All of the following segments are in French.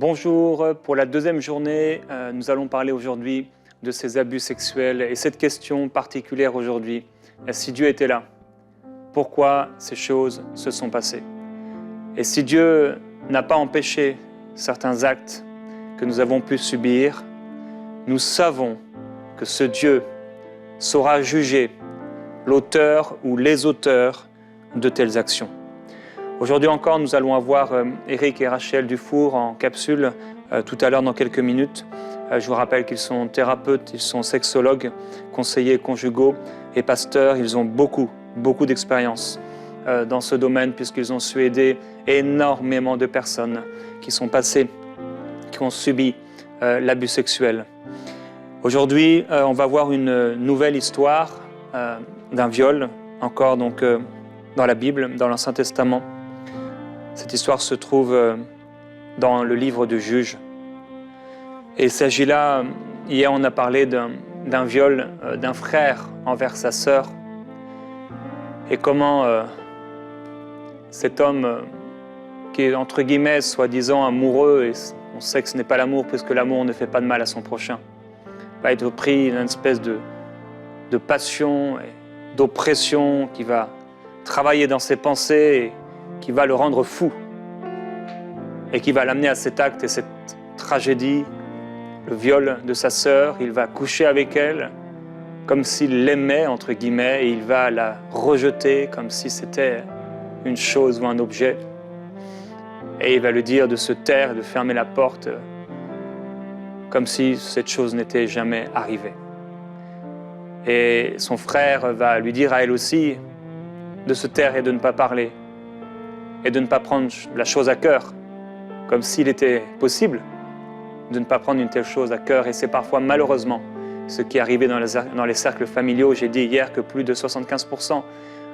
Bonjour, pour la deuxième journée, nous allons parler aujourd'hui de ces abus sexuels. Et cette question particulière aujourd'hui, si Dieu était là, pourquoi ces choses se sont passées? Et si Dieu n'a pas empêché certains actes que nous avons pu subir, nous savons que ce Dieu saura juger l'auteur ou les auteurs de telles actions. Aujourd'hui encore, nous allons avoir Eric et Rachel Dufour en capsule tout à l'heure dans quelques minutes. Je vous rappelle qu'ils sont thérapeutes, ils sont sexologues, conseillers conjugaux et pasteurs. Ils ont beaucoup d'expérience dans ce domaine puisqu'ils ont su aider énormément de personnes qui sont passées, qui ont subi l'abus sexuel. Aujourd'hui, on va voir une nouvelle histoire d'un viol, encore donc dans la Bible, dans l'Ancien Testament. Cette histoire se trouve dans le livre de Juges. Et il s'agit là, hier on a parlé d'un viol d'un frère envers sa sœur. Et comment cet homme qui est entre guillemets soi-disant amoureux, et on sait que ce n'est pas l'amour puisque l'amour ne fait pas de mal à son prochain, va être pris d'une espèce de passion et d'oppression qui va travailler dans ses pensées et qui va le rendre fou et qui va l'amener à cet acte et cette tragédie, le viol de sa sœur. Il va coucher avec elle comme s'il l'aimait, entre guillemets, et il va la rejeter comme si c'était une chose ou un objet. Et il va lui dire de se taire, de fermer la porte, comme si cette chose n'était jamais arrivée. Et son frère va lui dire à elle aussi de se taire et de ne pas parler, et de ne pas prendre la chose à cœur, comme s'il était possible de ne pas prendre une telle chose à cœur. Et c'est parfois malheureusement ce qui est arrivé dans les cercles familiaux. J'ai dit hier que plus de 75%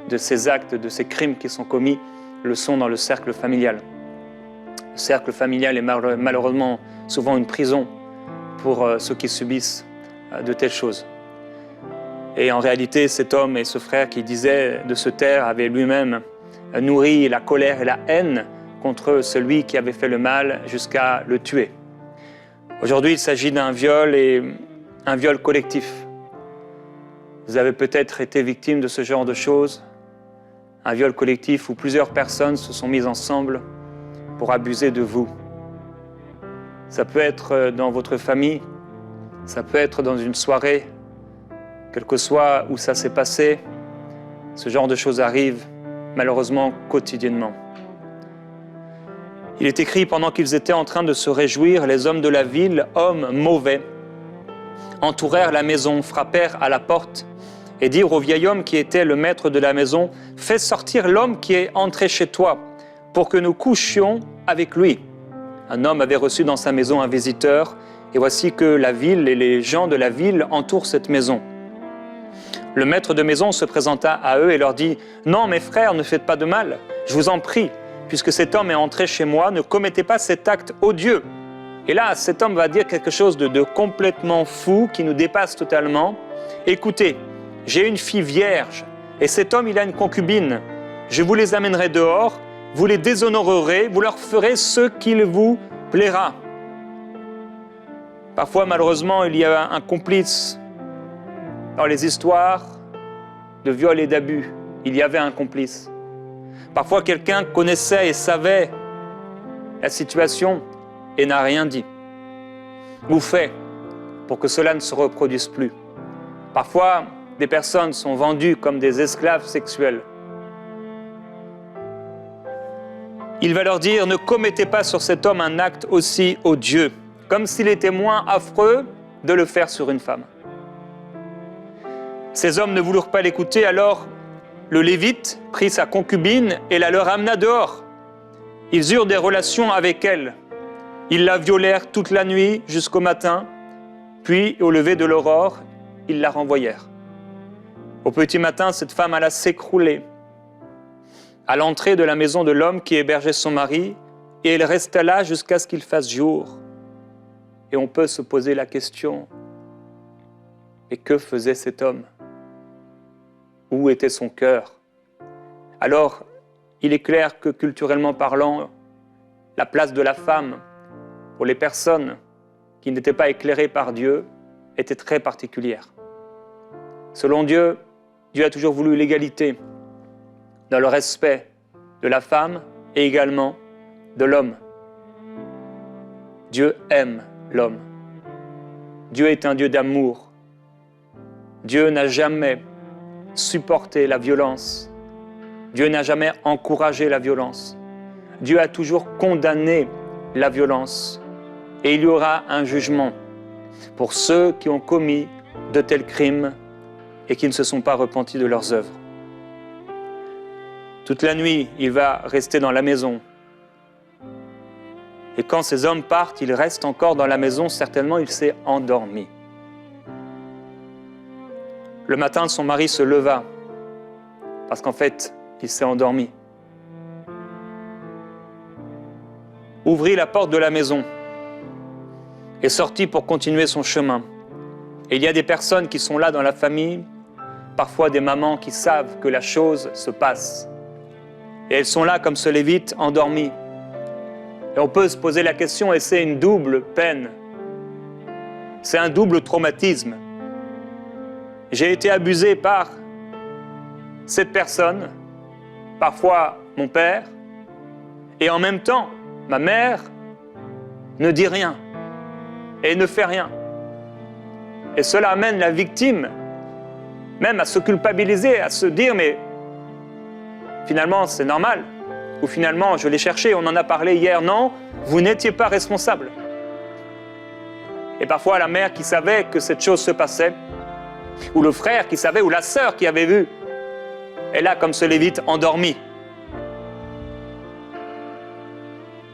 de ces actes, de ces crimes qui sont commis, le sont dans le cercle familial. Le cercle familial est malheureusement souvent une prison pour ceux qui subissent de telles choses. Et en réalité, cet homme et ce frère qui disait de se taire avait lui-même nourri la colère et la haine contre celui qui avait fait le mal jusqu'à le tuer. Aujourd'hui, il s'agit d'un viol et un viol collectif. Vous avez peut-être été victime de ce genre de choses, un viol collectif où plusieurs personnes se sont mises ensemble pour abuser de vous. Ça peut être dans votre famille, ça peut être dans une soirée, quel que soit où ça s'est passé, ce genre de choses arrivent malheureusement quotidiennement. Il est écrit, pendant qu'ils étaient en train de se réjouir, les hommes de la ville, hommes mauvais, entourèrent la maison, frappèrent à la porte et dirent au vieil homme qui était le maître de la maison, « Fais sortir l'homme qui est entré chez toi, pour que nous couchions avec lui. » Un homme avait reçu dans sa maison un visiteur, et voici que la ville et les gens de la ville entourent cette maison. Le maître de maison se présenta à eux et leur dit « Non, mes frères, ne faites pas de mal, je vous en prie, puisque cet homme est entré chez moi, ne commettez pas cet acte odieux. » Et là, cet homme va dire quelque chose de complètement fou, qui nous dépasse totalement. « Écoutez, j'ai une fille vierge, et cet homme, il a une concubine. Je vous les amènerai dehors, vous les déshonorerez, vous leur ferez ce qu'il vous plaira. » Parfois, malheureusement, il y a un complice dans les histoires de viol et d'abus. Il y avait un complice. Parfois, quelqu'un connaissait et savait la situation et n'a rien dit ou fait pour que cela ne se reproduise plus. Parfois, des personnes sont vendues comme des esclaves sexuels. Il va leur dire « Ne commettez pas sur cet homme un acte aussi odieux, comme s'il était moins affreux de le faire sur une femme. » Ces hommes ne voulurent pas l'écouter, alors le Lévite prit sa concubine et la leur amena dehors. Ils eurent des relations avec elle. Ils la violèrent toute la nuit jusqu'au matin, puis au lever de l'aurore, ils la renvoyèrent. Au petit matin, cette femme alla s'écrouler à l'entrée de la maison de l'homme qui hébergeait son mari, et elle resta là jusqu'à ce qu'il fasse jour. Et on peut se poser la question, et que faisait cet homme ? Où était son cœur? Alors, il est clair que culturellement parlant, la place de la femme pour les personnes qui n'étaient pas éclairées par Dieu, était très particulière. Selon Dieu, Dieu a toujours voulu l'égalité dans le respect de la femme et également de l'homme. Dieu aime l'homme. Dieu est un Dieu d'amour. Dieu n'a jamais supporté la violence. Dieu n'a jamais encouragé la violence. Dieu a toujours condamné la violence. Et il y aura un jugement pour ceux qui ont commis de tels crimes et qui ne se sont pas repentis de leurs œuvres. Toute la nuit, il va rester dans la maison. Et quand ces hommes partent, il reste encore dans la maison. Certainement, il s'est endormi. Le matin, son mari se leva parce qu'en fait, il s'est endormi. Ouvrit la porte de la maison et sortit pour continuer son chemin. Et il y a des personnes qui sont là dans la famille, parfois des mamans qui savent que la chose se passe. Et elles sont là comme ce Lévite, endormies. Et on peut se poser la question, et c'est une double peine. C'est un double traumatisme. J'ai été abusé par cette personne, parfois mon père, et en même temps, ma mère ne dit rien et ne fait rien. Et cela amène la victime même à se culpabiliser, à se dire, mais finalement c'est normal, ou finalement je l'ai cherché, on en a parlé hier, non, vous n'étiez pas responsable. Et parfois la mère qui savait que cette chose se passait, ou le frère qui savait, ou la sœur qui avait vu, est là comme ce Lévite endormi,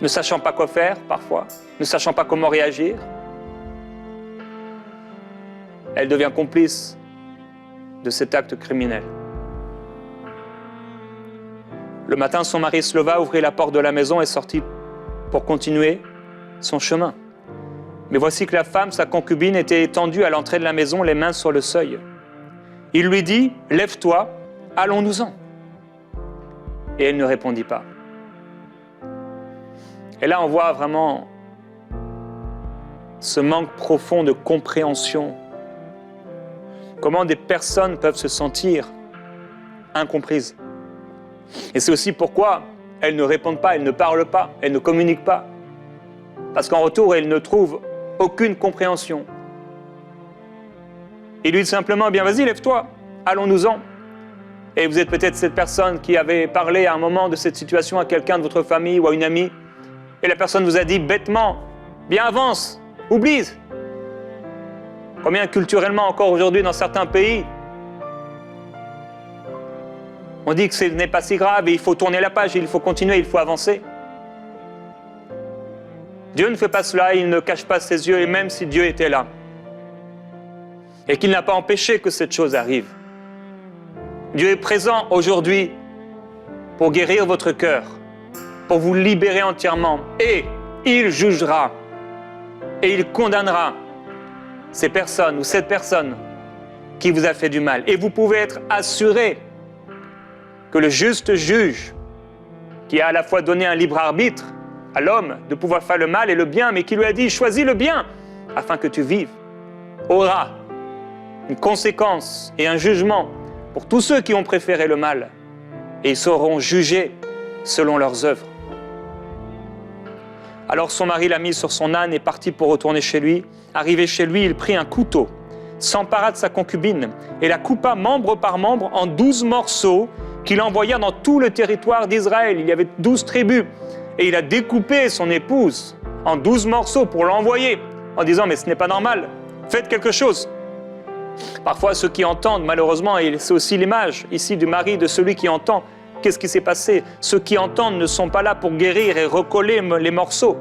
ne sachant pas quoi faire parfois, ne sachant pas comment réagir. Elle devient complice de cet acte criminel. Le matin, son mari se leva, ouvrit la porte de la maison et sortit pour continuer son chemin. Mais voici que la femme, sa concubine, était étendue à l'entrée de la maison, les mains sur le seuil. Il lui dit, « Lève-toi, allons-nous-en. » Et elle ne répondit pas. Et là, on voit vraiment ce manque profond de compréhension. Comment des personnes peuvent se sentir incomprises. Et c'est aussi pourquoi elles ne répondent pas, elles ne parlent pas, elles ne communiquent pas. Parce qu'en retour, elles ne trouvent aucune compréhension. Il lui dit simplement, bien vas-y, lève-toi, allons-nous-en. Et vous êtes peut-être cette personne qui avait parlé à un moment de cette situation à quelqu'un de votre famille ou à une amie, et la personne vous a dit bêtement, bien avance, oublie. Combien culturellement encore aujourd'hui dans certains pays, on dit que ce n'est pas si grave et il faut tourner la page, il faut continuer, il faut avancer. Dieu ne fait pas cela, il ne cache pas ses yeux, et même si Dieu était là, et qu'il n'a pas empêché que cette chose arrive, Dieu est présent aujourd'hui pour guérir votre cœur, pour vous libérer entièrement, et il jugera, et il condamnera ces personnes ou cette personne qui vous a fait du mal. Et vous pouvez être assuré que le juste juge, qui a à la fois donné un libre arbitre à l'homme de pouvoir faire le mal et le bien, mais qui lui a dit « choisis le bien afin que tu vives », aura une conséquence et un jugement pour tous ceux qui ont préféré le mal, et ils seront jugés selon leurs œuvres. Alors son mari l'a mis sur son âne et partit pour retourner chez lui. Arrivé chez lui, il prit un couteau, s'empara de sa concubine et la coupa membre par membre en 12 morceaux qu'il envoya dans tout le territoire d'Israël. Il y avait 12 tribus et il a découpé son épouse en 12 morceaux pour l'envoyer en disant « mais ce n'est pas normal, faites quelque chose ». Parfois ceux qui entendent, malheureusement, et c'est aussi l'image ici du mari de celui qui entend, qu'est-ce qui s'est passé? Ceux qui entendent ne sont pas là pour guérir et recoller les morceaux,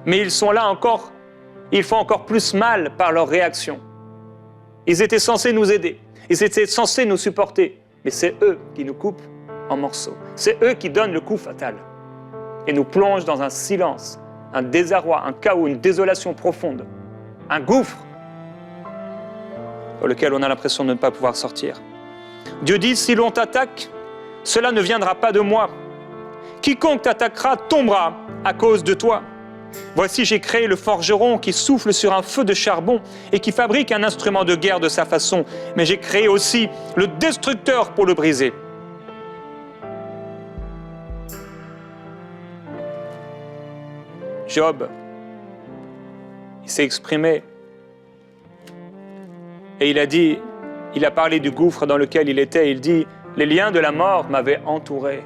mais ils sont là encore, ils font encore plus mal par leur réaction. Ils étaient censés nous aider, ils étaient censés nous supporter, mais c'est eux qui nous coupent en morceaux. C'est eux qui donnent le coup fatal et nous plongent dans un silence, un désarroi, un chaos, une désolation profonde, un gouffre dans lequel on a l'impression de ne pas pouvoir sortir. Dieu dit, si l'on t'attaque, cela ne viendra pas de moi. Quiconque t'attaquera tombera à cause de toi. Voici, j'ai créé le forgeron qui souffle sur un feu de charbon et qui fabrique un instrument de guerre de sa façon. Mais j'ai créé aussi le destructeur pour le briser. Job, il s'est exprimé et il a parlé du gouffre dans lequel il était. Il dit, les liens de la mort m'avaient entouré.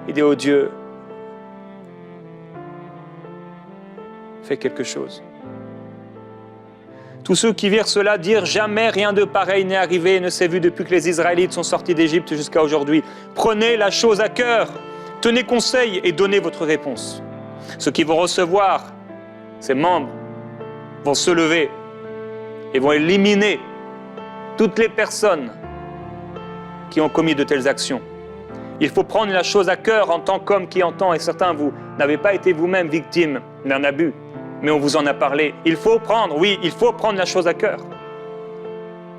Il dit, oh Dieu, fais quelque chose. Tous ceux qui virent cela dirent, jamais rien de pareil n'est arrivé et ne s'est vu depuis que les Israélites sont sortis d'Égypte jusqu'à aujourd'hui. Prenez la chose à cœur, tenez conseil et donnez votre réponse. Ceux qui vont recevoir ces membres vont se lever et vont éliminer toutes les personnes qui ont commis de telles actions. Il faut prendre la chose à cœur en tant qu'homme qui entend, et certains, vous n'avez pas été vous-même victime d'un abus, mais on vous en a parlé. Il faut prendre la chose à cœur.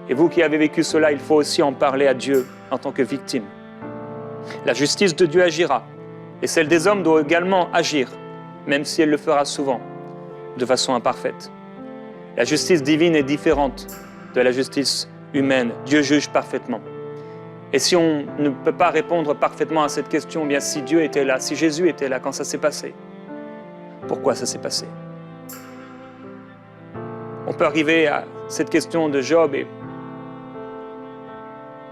Et vous qui avez vécu cela, il faut aussi en parler à Dieu en tant que victime. La justice de Dieu agira, et celle des hommes doit également agir, même si elle le fera souvent, de façon imparfaite. La justice divine est différente de la justice humaine. Dieu juge parfaitement. Et si on ne peut pas répondre parfaitement à cette question, bien si Dieu était là, si Jésus était là quand ça s'est passé, pourquoi ça s'est passé? On peut arriver à cette question de Job et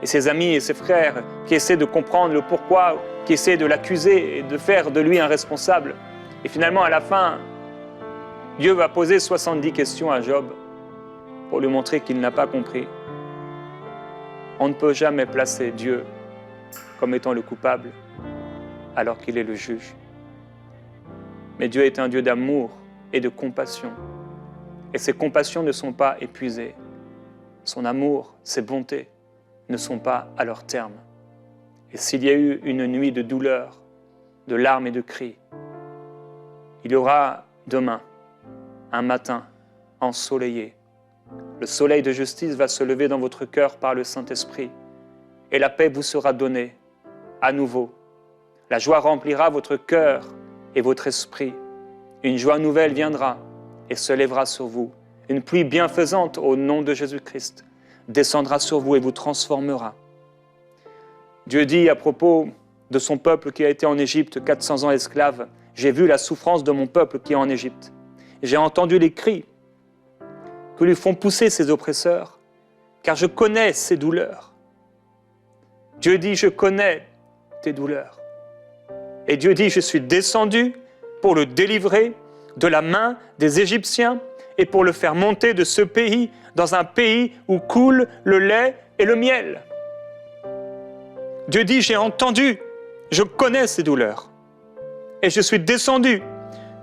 ses amis et ses frères qui essaient de comprendre le pourquoi, qui essaient de l'accuser et de faire de lui un responsable. Et finalement, à la fin, Dieu va poser 70 questions à Job pour lui montrer qu'il n'a pas compris. On ne peut jamais placer Dieu comme étant le coupable alors qu'il est le juge. Mais Dieu est un Dieu d'amour et de compassion. Et ses compassions ne sont pas épuisées. Son amour, ses bontés ne sont pas à leur terme. Et s'il y a eu une nuit de douleur, de larmes et de cris, il y aura demain un matin ensoleillé. Le soleil de justice va se lever dans votre cœur par le Saint-Esprit et la paix vous sera donnée à nouveau. La joie remplira votre cœur et votre esprit. Une joie nouvelle viendra et se lèvera sur vous. Une pluie bienfaisante au nom de Jésus-Christ descendra sur vous et vous transformera. Dieu dit à propos de son peuple qui a été en Égypte 400 ans esclave, « J'ai vu la souffrance de mon peuple qui est en Égypte. J'ai entendu les cris que lui font pousser ses oppresseurs, car je connais ses douleurs. » Dieu dit, je connais tes douleurs. Et Dieu dit, je suis descendu pour le délivrer de la main des Égyptiens et pour le faire monter de ce pays dans un pays où coule le lait et le miel. Dieu dit, j'ai entendu, je connais ses douleurs. Et je suis descendu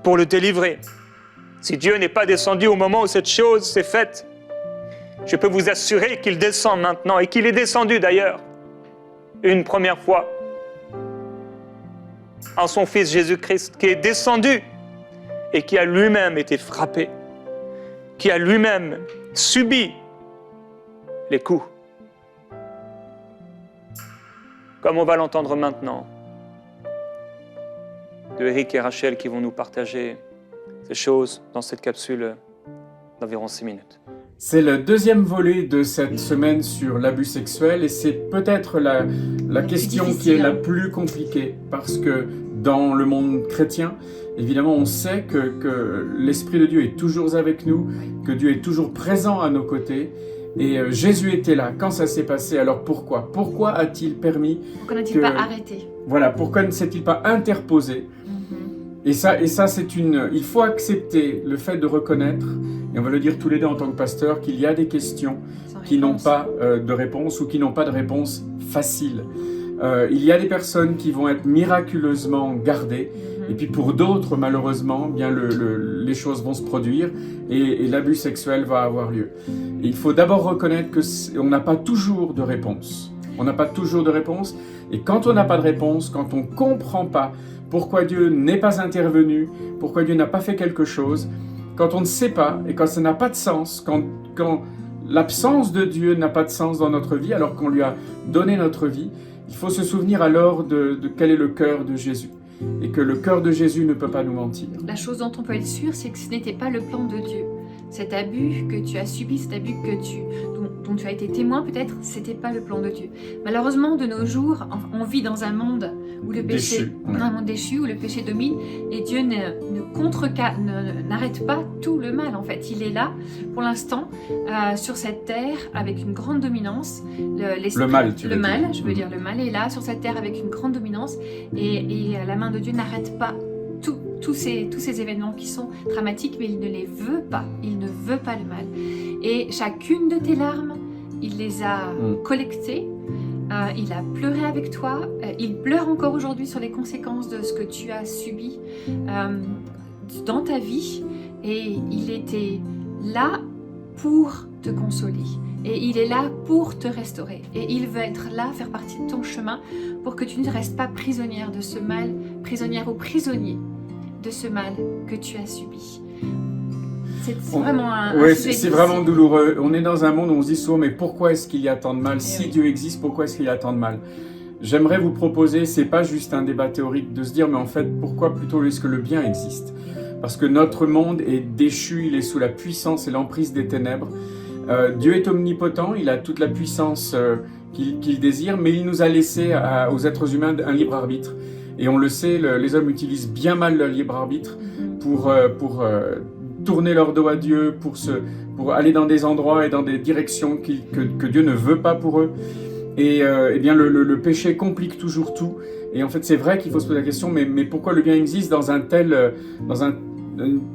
pour le délivrer. Si Dieu n'est pas descendu au moment où cette chose s'est faite, je peux vous assurer qu'il descend maintenant, et qu'il est descendu d'ailleurs, une première fois, en son Fils Jésus-Christ, qui est descendu et qui a lui-même été frappé, qui a lui-même subi les coups. Comme on va l'entendre maintenant, de Eric et Rachel qui vont nous partager ces choses dans cette capsule d'environ 6 minutes. C'est le deuxième volet de cette semaine sur l'abus sexuel et c'est peut-être la question qui est la plus compliquée parce que dans le monde chrétien, évidemment, on sait que l'Esprit de Dieu est toujours avec nous, que Dieu est toujours présent à nos côtés. Et Jésus était là quand ça s'est passé. Alors pourquoi? Pourquoi a-t-il permis Pourquoi n'a-t-il pas arrêté? Voilà, pourquoi ne s'est-il pas interposé? Et ça, il faut accepter le fait de reconnaître, et on va le dire tous les deux en tant que pasteur, qu'il y a des questions qui n'ont pas de réponse ou qui n'ont pas de réponse facile. Il y a des personnes qui vont être miraculeusement gardées, et puis pour d'autres, malheureusement, bien les choses vont se produire et l'abus sexuel va avoir lieu. Et il faut d'abord reconnaître qu'on n'a pas toujours de réponse. On n'a pas toujours de réponse, et quand on n'a pas de réponse, quand on ne comprend pas pourquoi Dieu n'est pas intervenu, pourquoi Dieu n'a pas fait quelque chose, quand on ne sait pas et quand ça n'a pas de sens, quand l'absence de Dieu n'a pas de sens dans notre vie alors qu'on lui a donné notre vie, il faut se souvenir alors de quel est le cœur de Jésus. et que le cœur de Jésus ne peut pas nous mentir. La chose dont on peut être sûr, c'est que ce n'était pas le plan de Dieu. Cet abus que tu as subi, cet abus dont tu as été témoin peut-être, c'était pas le plan de Dieu. Malheureusement, de nos jours, on vit dans un monde où le péché, un monde déchu, où le péché domine, et Dieu n'arrête pas tout le mal en fait. Il est là, pour l'instant, sur cette terre avec une grande dominance. Le mal, tu veux dire. Le mal, je veux dire, le mal est là sur cette terre avec une grande dominance, et la main de Dieu n'arrête pas tous ces événements qui sont dramatiques, mais il ne les veut pas. Il ne veut pas le mal. Et chacune de tes larmes, il les a collectées. Il a pleuré avec toi. Il pleure encore aujourd'hui sur les conséquences de ce que tu as subi dans ta vie. Et il était là pour te consoler. Et il est là pour te restaurer. Et il veut être là, faire partie de ton chemin, pour que tu ne restes pas prisonnière de ce mal, prisonnière ou prisonnier de ce mal que tu as subi. C'est vraiment c'est vraiment douloureux. On est dans un monde où on se dit souvent, mais pourquoi est-ce qu'il y a tant de mal? Si Dieu existe, pourquoi est-ce qu'il y a tant de mal? J'aimerais vous proposer, c'est pas juste un débat théorique de se dire, mais en fait, pourquoi plutôt est-ce que le bien existe? Parce que notre monde est déchu, il est sous la puissance et l'emprise des ténèbres. Dieu est omnipotent, il a toute la puissance qu'il désire, mais il nous a laissé aux êtres humains un libre arbitre. Et on le sait, les hommes utilisent bien mal le libre arbitre pour tourner leur dos à Dieu, pour aller dans des endroits et dans des directions que Dieu ne veut pas pour eux. Et bien le péché complique toujours tout. Et en fait, c'est vrai qu'il faut se poser la question, mais pourquoi le bien existe dans une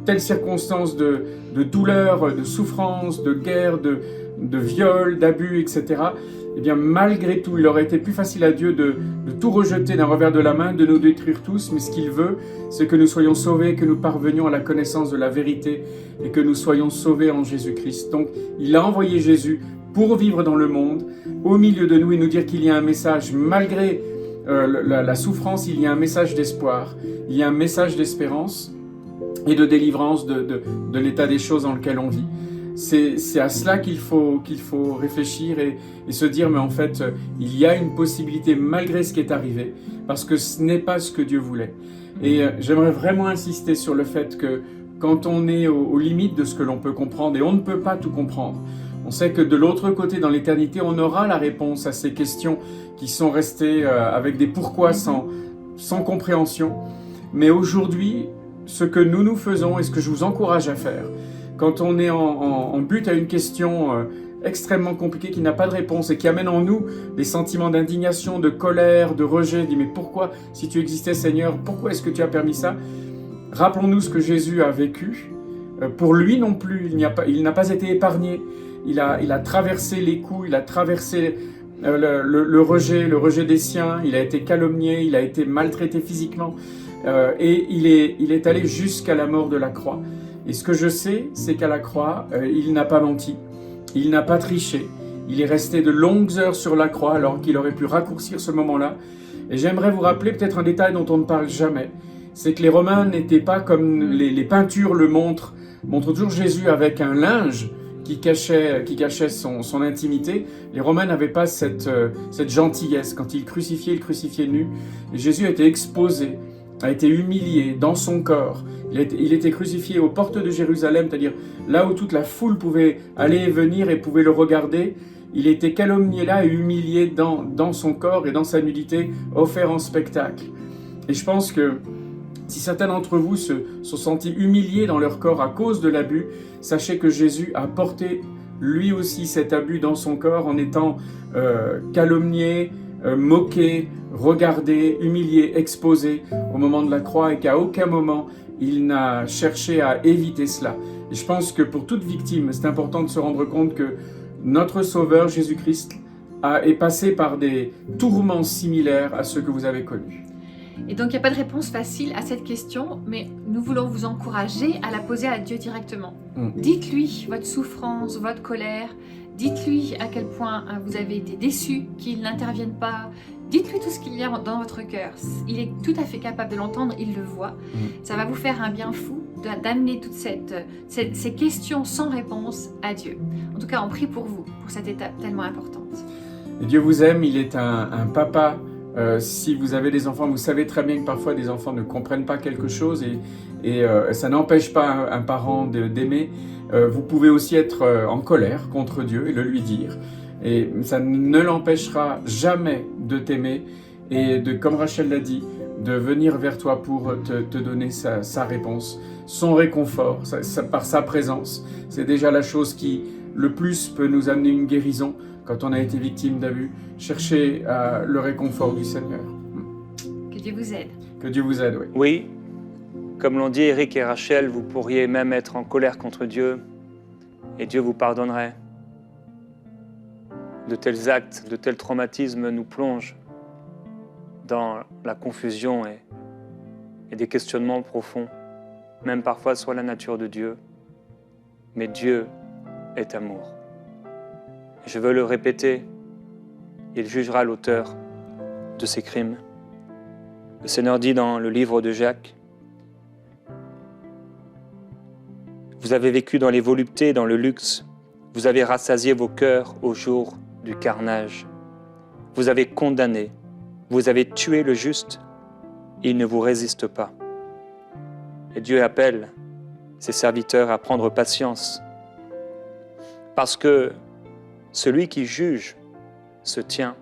telle circonstance de douleur, de souffrance, de guerre, de viol, d'abus, etc. Eh bien, malgré tout, il aurait été plus facile à Dieu de tout rejeter d'un revers de la main, de nous détruire tous, mais ce qu'il veut, c'est que nous soyons sauvés, que nous parvenions à la connaissance de la vérité et que nous soyons sauvés en Jésus-Christ. Donc, il a envoyé Jésus pour vivre dans le monde, au milieu de nous, et nous dire qu'il y a un message, malgré la souffrance, il y a un message d'espoir, il y a un message d'espérance et de délivrance de l'état des choses dans lequel on vit. C'est à cela qu'il faut réfléchir et se dire, mais en fait, il y a une possibilité malgré ce qui est arrivé, parce que ce n'est pas ce que Dieu voulait. Et j'aimerais vraiment insister sur le fait que quand on est aux limites de ce que l'on peut comprendre, et on ne peut pas tout comprendre, on sait que de l'autre côté, dans l'éternité, on aura la réponse à ces questions qui sont restées avec des pourquoi sans compréhension. Mais aujourd'hui, ce que nous faisons et ce que je vous encourage à faire, quand on est en but à une question extrêmement compliquée qui n'a pas de réponse et qui amène en nous des sentiments d'indignation, de colère, de rejet, dit mais pourquoi, si tu existais Seigneur, pourquoi est-ce que tu as permis ça? Rappelons-nous ce que Jésus a vécu. Pour lui non plus, il n'a pas été épargné. Il a traversé les coups, il a traversé le rejet des siens, il a été calomnié, il a été maltraité physiquement et il est allé jusqu'à la mort de la croix. Et ce que je sais, c'est qu'à la croix, il n'a pas menti, il n'a pas triché, il est resté de longues heures sur la croix alors qu'il aurait pu raccourcir ce moment-là. Et j'aimerais vous rappeler peut-être un détail dont on ne parle jamais, c'est que les Romains n'étaient pas comme les peintures le montrent toujours Jésus avec un linge qui cachait son intimité. Les Romains n'avaient pas cette gentillesse. Quand ils crucifiaient nu. Et Jésus a été exposé, a été humilié dans son corps. Il était crucifié aux portes de Jérusalem, c'est-à-dire là où toute la foule pouvait aller et venir et pouvait le regarder. Il était calomnié là et humilié dans son corps et dans sa nudité, offert en spectacle. Et je pense que si certains d'entre vous se sont sentis humiliés dans leur corps à cause de l'abus, sachez que Jésus a porté lui aussi cet abus dans son corps en étant calomnié, moqué, regardé, humilié, exposé au moment de la croix et qu'à aucun moment il n'a cherché à éviter cela. Et je pense que pour toute victime, c'est important de se rendre compte que notre Sauveur Jésus-Christ est passé par des tourments similaires à ceux que vous avez connus. Et donc, il n'y a pas de réponse facile à cette question, mais nous voulons vous encourager à la poser à Dieu directement. Dites-lui votre souffrance, votre colère. Dites-lui à quel point vous avez été déçu, qu'il n'intervienne pas. Dites-lui tout ce qu'il y a dans votre cœur. Il est tout à fait capable de l'entendre, il le voit. Ça va vous faire un bien fou d'amener toutes ces questions sans réponse à Dieu. En tout cas, on prie pour vous, pour cette étape tellement importante. Et Dieu vous aime, il est un papa Si vous avez des enfants, vous savez très bien que parfois des enfants ne comprennent pas quelque chose et ça n'empêche pas un parent d'aimer. Vous pouvez aussi être en colère contre Dieu et le lui dire. Et ça ne l'empêchera jamais de t'aimer et comme Rachel l'a dit, de venir vers toi pour te donner sa réponse, son réconfort, par sa présence. C'est déjà la chose qui, le plus, peut nous amener une guérison quand on a été victime d'abus. Cherchez le réconfort du Seigneur. Que Dieu vous aide. Que Dieu vous aide, oui. Oui, comme l'ont dit Eric et Rachel, vous pourriez même être en colère contre Dieu et Dieu vous pardonnerait. De tels actes, de tels traumatismes nous plongent dans la confusion et des questionnements profonds, même parfois sur la nature de Dieu. Mais Dieu est amour. Et je veux le répéter, il jugera l'auteur de ces crimes. Le Seigneur dit dans le livre de Jacques, « Vous avez vécu dans les voluptés, dans le luxe, vous avez rassasié vos cœurs au jour du carnage. Vous avez condamné, vous avez tué le juste, il ne vous résiste pas. » Et Dieu appelle ses serviteurs à prendre patience, parce que celui qui juge se tient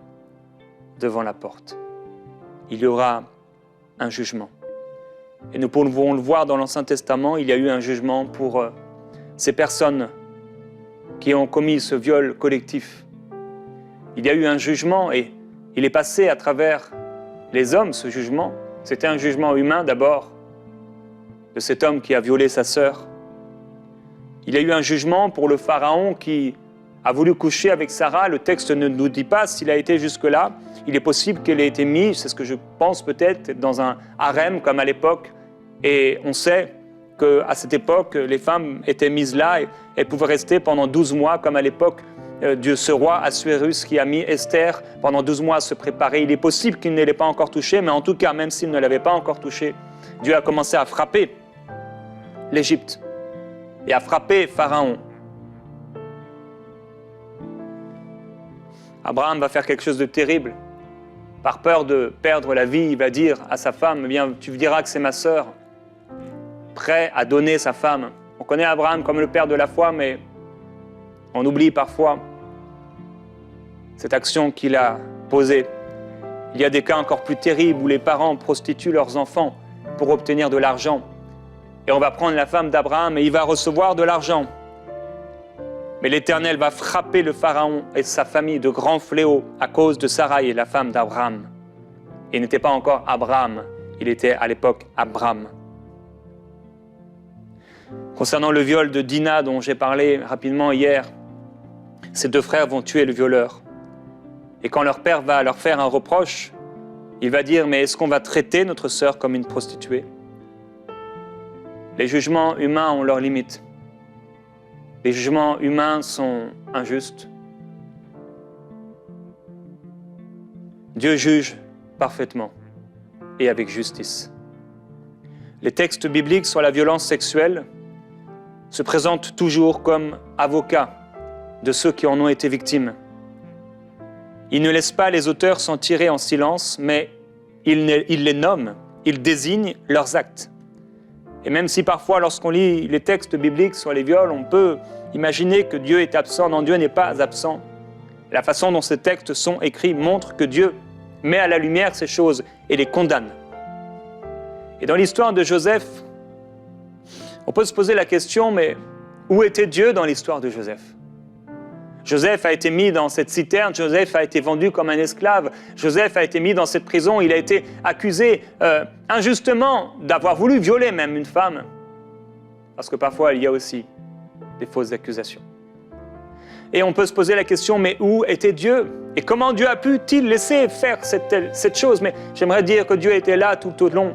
devant la porte. Il y aura un jugement. Et nous pouvons le voir dans l'Ancien Testament, il y a eu un jugement pour ces personnes qui ont commis ce viol collectif. Il y a eu un jugement et il est passé à travers les hommes, ce jugement. C'était un jugement humain d'abord, de cet homme qui a violé sa sœur. Il y a eu un jugement pour le Pharaon qui a voulu coucher avec Sarah. Le texte ne nous dit pas s'il a été jusque-là. Il est possible qu'elle ait été mise, c'est ce que je pense peut-être, dans un harem comme à l'époque. Et on sait qu'à cette époque, les femmes étaient mises là et elles pouvaient rester pendant 12 mois comme à l'époque de ce roi Assuérus qui a mis Esther pendant 12 mois à se préparer. Il est possible qu'il ne l'ait pas encore touchée, mais en tout cas, même s'il ne l'avait pas encore touchée, Dieu a commencé à frapper l'Égypte et à frapper Pharaon. Abraham va faire quelque chose de terrible. Par peur de perdre la vie, il va dire à sa femme, eh bien, tu diras que c'est ma sœur, prêt à donner sa femme. On connaît Abraham comme le père de la foi, mais on oublie parfois cette action qu'il a posée. Il y a des cas encore plus terribles où les parents prostituent leurs enfants pour obtenir de l'argent. Et on va prendre la femme d'Abraham et il va recevoir de l'argent. Mais l'Éternel va frapper le Pharaon et sa famille de grands fléaux à cause de Sarai, la femme d'Abraham. Il n'était pas encore Abraham, il était à l'époque Abram. Concernant le viol de Dina dont j'ai parlé rapidement hier, ces deux frères vont tuer le violeur. Et quand leur père va leur faire un reproche, il va dire « Mais est-ce qu'on va traiter notre sœur comme une prostituée ?» Les jugements humains ont leurs limites. Les jugements humains sont injustes. Dieu juge parfaitement et avec justice. Les textes bibliques sur la violence sexuelle se présentent toujours comme avocats de ceux qui en ont été victimes. Ils ne laissent pas les auteurs s'en tirer en silence, mais ils les nomment, ils désignent leurs actes. Et même si parfois, lorsqu'on lit les textes bibliques sur les viols, on peut imaginer que Dieu est absent. Non, Dieu n'est pas absent. La façon dont ces textes sont écrits montre que Dieu met à la lumière ces choses et les condamne. Et dans l'histoire de Joseph, on peut se poser la question, mais où était Dieu dans l'histoire de Joseph ? Joseph a été mis dans cette citerne, Joseph a été vendu comme un esclave, Joseph a été mis dans cette prison, il a été accusé injustement d'avoir voulu violer même une femme. Parce que parfois, il y a aussi des fausses accusations. Et on peut se poser la question, mais où était Dieu ? Et comment Dieu a pu-t-il laisser faire cette chose ? Mais j'aimerais dire que Dieu était là tout au long.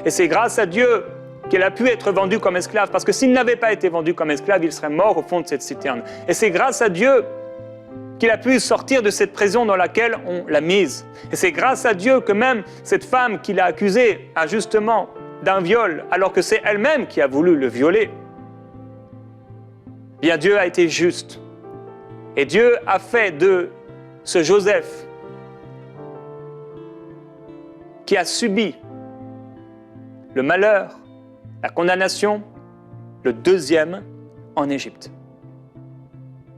Et c'est grâce à Dieu qu'il a pu être vendu comme esclave, parce que s'il n'avait pas été vendu comme esclave, il serait mort au fond de cette citerne. Et c'est grâce à Dieu qu'il a pu sortir de cette prison dans laquelle on l'a mise. Et c'est grâce à Dieu que même cette femme qu'il a accusée injustement d'un viol, alors que c'est elle-même qui a voulu le violer, bien Dieu a été juste. Et Dieu a fait de ce Joseph qui a subi le malheur, la condamnation, le deuxième en Égypte.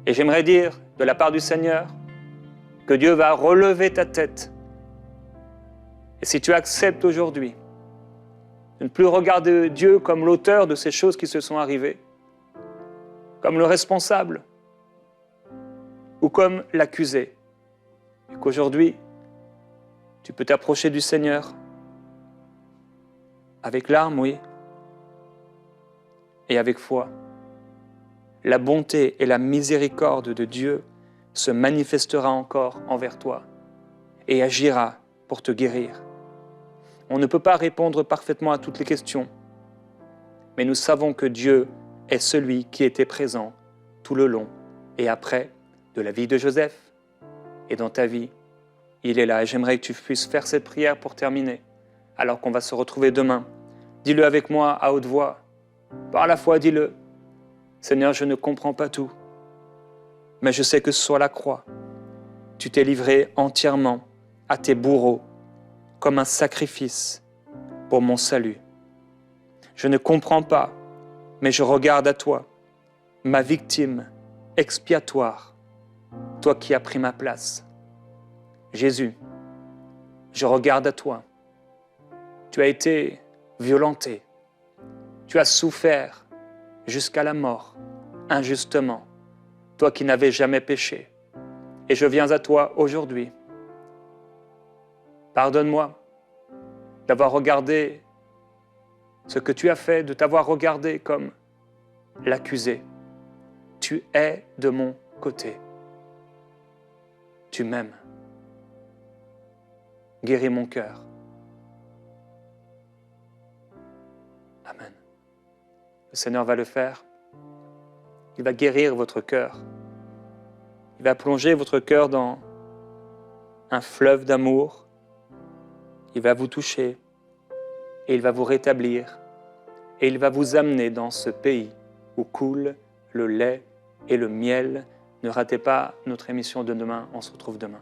Et j'aimerais dire de la part du Seigneur que Dieu va relever ta tête. Et si tu acceptes aujourd'hui de ne plus regarder Dieu comme l'auteur de ces choses qui se sont arrivées, comme le responsable ou comme l'accusé, et qu'aujourd'hui, tu peux t'approcher du Seigneur avec larmes, oui, et avec foi. La bonté et la miséricorde de Dieu se manifestera encore envers toi et agira pour te guérir. On ne peut pas répondre parfaitement à toutes les questions, mais nous savons que Dieu est celui qui était présent tout le long et après de la vie de Joseph et dans ta vie. Il est là et j'aimerais que tu puisses faire cette prière pour terminer, alors qu'on va se retrouver demain. Dis-le avec moi à haute voix. Par la foi, dis-le. Seigneur, je ne comprends pas tout, mais je sais que sur la croix, tu t'es livré entièrement à tes bourreaux comme un sacrifice pour mon salut. Je ne comprends pas, mais je regarde à toi, ma victime expiatoire, toi qui as pris ma place. Jésus, je regarde à toi. Tu as été violenté. Tu as souffert jusqu'à la mort, injustement, toi qui n'avais jamais péché. Et je viens à toi aujourd'hui. Pardonne-moi d'avoir regardé ce que tu as fait, de t'avoir regardé comme l'accusé. Tu es de mon côté. Tu m'aimes. Guéris mon cœur. Amen. Le Seigneur va le faire. Il va guérir votre cœur. Il va plonger votre cœur dans un fleuve d'amour. Il va vous toucher et il va vous rétablir et il va vous amener dans ce pays où coule le lait et le miel. Ne ratez pas notre émission de demain. On se retrouve demain.